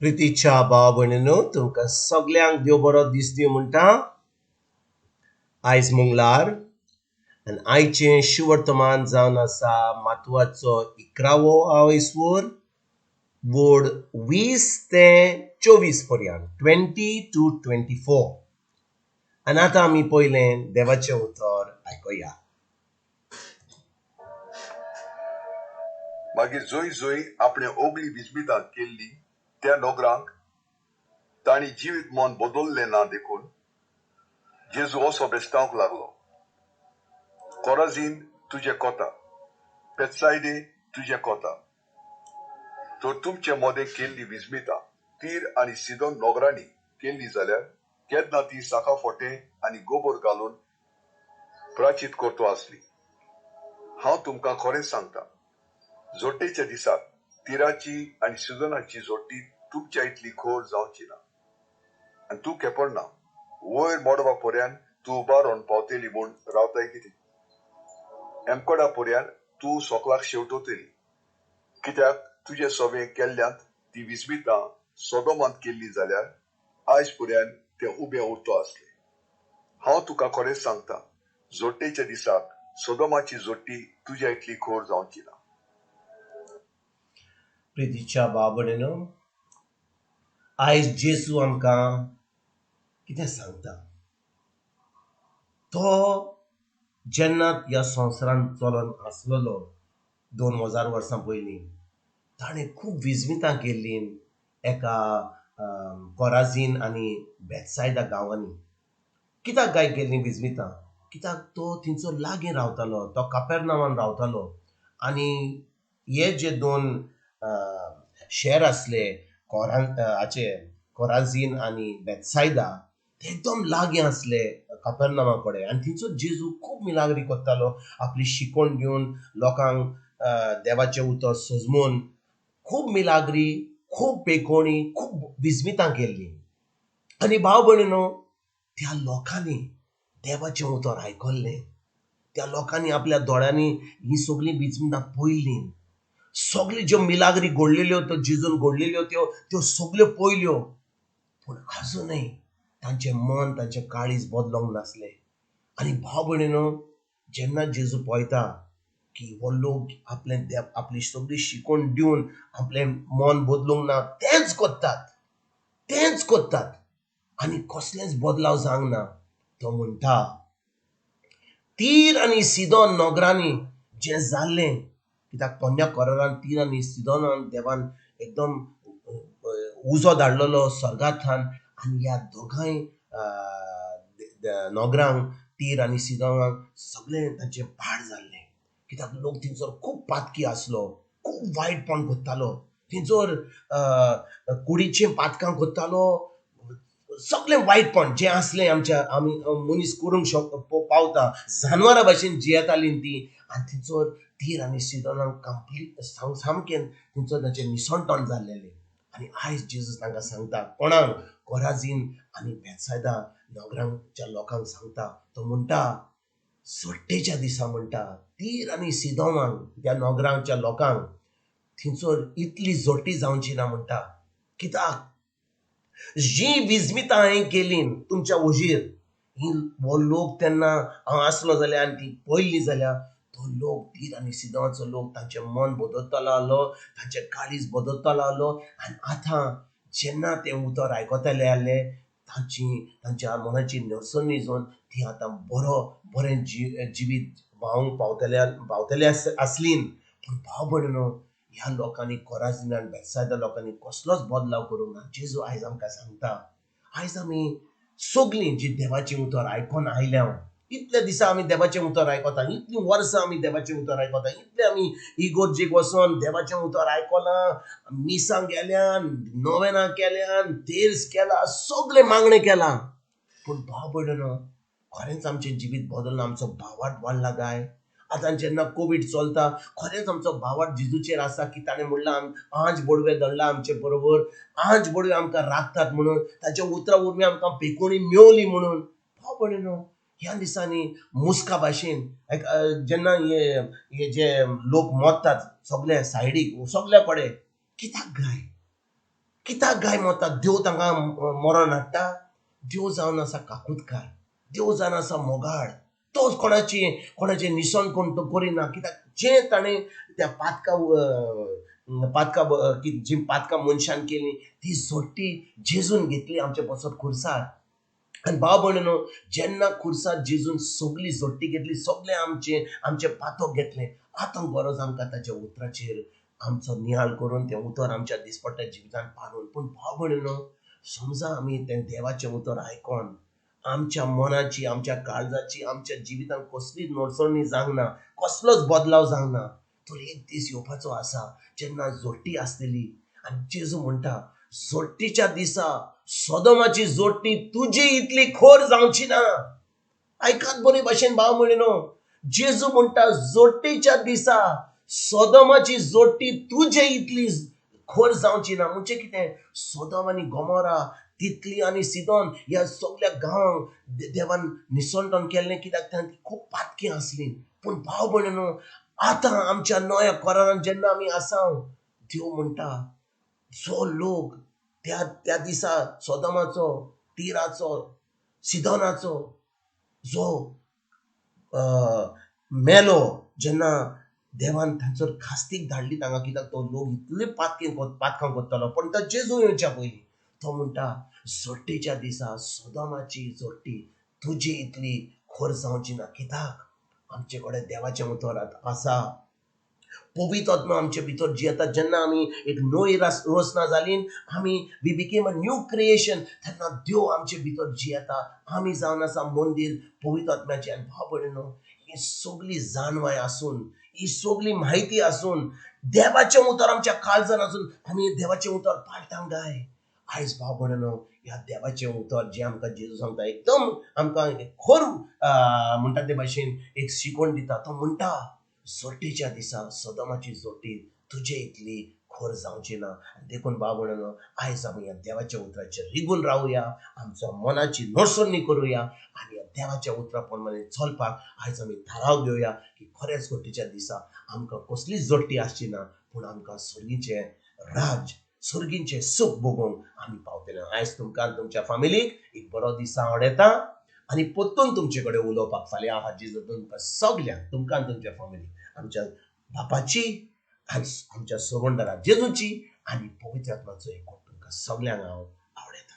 प्रितीच्या भाव भयणीनो तुमकां सगळ्यांक देव बरो दीस दिवं म्हणटा. आयज मंगळार आनी आयचें शिवर्तमान जावन आसा म्हत्वाचो 11वो आवेसवोर वोड 20 ते 24 पर्यंत 20 to 24. आनी आतां आमी पयलें देवाचें उतर आयकुया. मागीर जंय जंय आपणे ओगली विजबितां केल्ली त्या नोकरांक तांणी जिवीत मन बदललें ना देखून जेजू असो बेस्तावंक लागलो. कोराझीन तुजें कोता, बेथसायदे तुजें कोता. तर तुमचे मोदें केल्ली विजबितां तीर आनी सिदोन नोगरांनी केल्ली जाल्यार केन्ना ती साकाफोटे आनी गोबर घालून प्राचीत करतो आसली. हांव तुमकां खरें सांगता, जोडटेच्या दिसाक तिराची आनी सिदोनाची जोडटी तुमच्या इतली खोर जावची ना. आनी तूं केपडना वयर मोडवा पर्यंत तूं उबारोन पावतेली म्हूण रावताय कितें? एमकोडा पर्यंत तूं सोकलाक शेवटोतली. कित्याक तुजे सोबे केल्ल्यांत ती विजबितां सोदोमांत केल्ली जाल्यार आयज पर्यंत ते उबे उरतो आसले. हांव तुका खरें सांगता, जोडटेच्या दिसाक सोदोमाची जोडटी तुज्या इतली खोर जावची ना. प्रितीच्या भाव भयणीनो, आयज जेजू आमकां कितें सांगता. तो जेन्ना ह्या संवसारांत चलोन आसलेलो 2000 वर्सां पयलीं ताणें खूब विजबितां केल्ली एका कोराझीन आनी बेथसायदा गांवांनी. कित्याक काय केल्लीं विजबितां? कित्याक तो थिंचो लागीं रावतालो, तो कपेरनावान रावतालो आनी हे जे दोन शहर आसले कोराझीन आनी बेथसायदा ते एकदम लागीं आसले कपेरनावा कडेन. आनी थिंचो जेजू खूब मिलाग्री कोत्तालो, आपली शिकवण दिवन लोकांक देवाचें उतर सजमून खूब मिलाग्री, खूब पेखोवणी, खूब विजबितां केल्लीं. आनी भाव भयणीनो, त्या लोकांनी देवाचें उतर आयकल्लें. त्या लोकांनी आपल्या दोळ्यांनी ही सगळीं विजबितां पळयलीं. सगळ्यो ज्यो मिलाग्री घडलेल्यो त्यो जेजून घडलेल्यो त्यो सगळ्यो पळयल्यो. पूण आजुनय तांचें मन, तांचें काळीज बदलोंक नासलें. आनी भाव भयणीनो, जेन्ना जेजू पळयता की हो लोक आपली सगळी शिकवण दिवन आपलें मन बदलूंक ना, तेंच कोत्तात आनी कसलेंच बदलाव जावंक ना. तो म्हणटा, तीर आनी सिदोन नोगरांनी जें जाल्लें, कित्याक पोन्न्या कोरारान तीर आनी सिदोनान देवान एकदम उजो धाडलेलो स्वर्गांतल्यान आनी ह्या दोगांय नोगरांक तीर आनी सिदोनाक सगळें तांचें पाड जाल्लें. कित्याक लोक थिंचोर खूब पातकी आसलो, खूब वायटपण कोत्तालो, थिंचोर कुडीचीं पातकां कोत्तालो, सगळें वायटपण जें आसलें आमी मनीस करूंक पावता, जानवरां भाशेन जियेतालीं तीं. आनी थिंचोर तीर आनी सिदोनाक कंप्लीट सामकें थिंचोर तांचें निसणटण जाल्लेलें. आनी आयज जेजू तांकां सांगता, कोणाक? कोराझीन आनी बेथसायदा नोगरांच्या लोकांक सांगता. तो म्हणटा, जोडटेच्या दिसा म्हणटा तीर आनी सिदोनाक त्या नोगरांच्या लोकांक थिंचोर इतली जोडटी जावची ना म्हणटा. कित्याक जी विजबितां हांवें केलीं तुमच्या उजीर, हो लोक तेन्ना हांव आसलो जाल्यार आनी ती पळयल्ली जाल्यार तो लोक तीर आनी सिदोनाचो लोक तांचें मन बदलतालो आहलो, तांचें काळीज बदलतालो आहलो. आनी आतां जेन्ना ते उतर आयकोताले आहले, तांच्या मनाची नडसणी जावन ती आतां बरें जिवीत व्हांवूंक पावतले आसलीं. पूण भाव भयणीनो, ह्या लोकांनी कोराझीन आनी बेथसायदा लोकांनी कसलोच बदलाव करूंक ना. जेजू आयज आमकां सांगता, आयज आमी सगळीं जी देवाचें उतर आयकोन आयल्या, इतले दिसा आमी देवाचें उतर आयकोता, इतलीं वर्सां आमी देवाचें उतर आयकोता, इतले आमी इगोर्जेक वचोन देवाचें उतर आयकलां, मिसांक गेल्यान, नोवेनां केल्यान, तेर्स केला, सगळें मागणें केलां. पूण भाव भयणीनो, खरेंच आमचें जिवीत बदलना, आमचो भावार्थ वाडला काय? आतां जेन्ना कोवीड चलता, खरेंच आमचो भावार्थ जेजूचेर आसा की ताणें म्हणलां आंज बोडवे धरला आमचे बरोबर, आंज बोडवे आमकां राखतात म्हणून, ताच्या उतरा वरवीं आमकां पेखोवणी मेवली म्हणून. भाव भयणीनो, ह्या दिसांनी मुस्का भाशेन जेन्ना हे जे लोक मोडटात सगळे सायडीक सगळे कडेन, कित्याक गाय? कित्याक गाय मरता? देव तांकां मरण हाडटा? देव जावन आसा काकुतकार, देव जावन आसा मोगाळ. तो कोणाचे निसण कोण तो करिना. कित्याक जें ताणें त्या जी पातकां मनशान केली ती जोडटी जेजून घेतली आमचे पासून खुर्सार. आनी भाव भयणीनो, जेन्ना खुर्सार जेजून सगळी जोडटी घेतली, सगळे आमचे पातक घेतले, आतां गरज आमकां ताच्या उतराचेर आमचो नियाळ करून तें उतर आमच्या दिसपट्ट्या जिवितान पाडून. पूण भाव भयणीनो, समजा आमी तें देवाचें उतर आयकोन आमच्या मनाची, आमच्या काळजाची, आमच्या जिवितान कसलीच नडसणी जावंक ना, कसलोच बदलाव जावंक ना, तर एक दीस येवपाचो आसा जेन्ना जोडटी आसतली आनी जेजू म्हणटा, जोडटीच्या दिसा सोदोमाची जोडटी तुजी इतली खोर जावची ना. ऐकात बरे भाशेन भाव भयणीनो, जेजू म्हणटा जोडटीच्या दिसा सोदोमाची जोडटी तुजे इतली खोर जावची ना. म्हणजे कितें? सोदोम आनी गोमोरा, तितली आनी सिदोन ह्या सगळ्या गांवांक देवान निसंटन केल्लें, कित्याक ती खूब पातकी आसली. पूण भाव भयणीनो, आतां आमच्या नव्या करारान जेन्ना आमी आसा, देव म्हणटा जो लोक त्या दिसा सोदोमाचो, तिराचो, सिदोनाचो जो मेलो, जेन्ना देवान तांचो खास्तीक धाडली तांकां, कित्याक तो लोक इतले पातकां करतलो. पण तो जेजू येवच्या पयलीं तो म्हणटा, जोडटेच्या दिसा सोदोमाची जोडटी तुजी इतली खोर जावची ना. कित्याक आमचे कडेन देवाचें उतर आसा. पवित्र आत्मा आमचे भितर जियेता. जेन्ना आमी एक नवी रचना जाली, we became a new creation, तेन्ना देव आमचे भितर जियेता. आमी जावन आसा मंदिर पवित्र आत्म्याचे. आनी भाव भयणीनो, ही सगळी जाणवाय आसून, ही सगळी म्हायती आसून, देवाचें उतर आमच्या काळजान आसून आमी देवाचें उतर पाळटांक जाय. आयज भाव भयणीनो, ह्या देवाचें उतर जें आमकां जेजू सांगता, एकदम आमकां खोर म्हणटा ते भाशेन एक शिकवण दिता. तो म्हणटा, जोडटेच्या दिसा सोदोमाची जोडटी तुजे इतली खोर जावची ना. देखून भाव भयणीनो, आयज आमी ह्या देवाच्या उतराचेर रिगून रावया, आमच्या मनाची नडसणी करुया आनी ह्या देवाच्या उतरा प्रमाणे चलपाक आयज आमी थाराव घेवया की खरेंच जोडटेच्या दिसा आमकां कसलीच जोडटी आसची ना, पूण आमकां सर्गीचें राज, सर्गीचें सूख भोगूंक आमी पावतले. आयज तुमकां तुमच्या फॅमिलीक एक बरो दीस सांगोड येता आनी परतून तुमचे कडेन उलोवपाक फाल्यां हांव जेजू तुमकां सगल्यांक, तुमकां तुमच्या फॅमिलीक, आमच्या बापाची आनी आमच्या सोगंडरा जेजूची आनी पवित्र आत्म्याचो एक तुमकां सगल्यांक हांव आवडयता.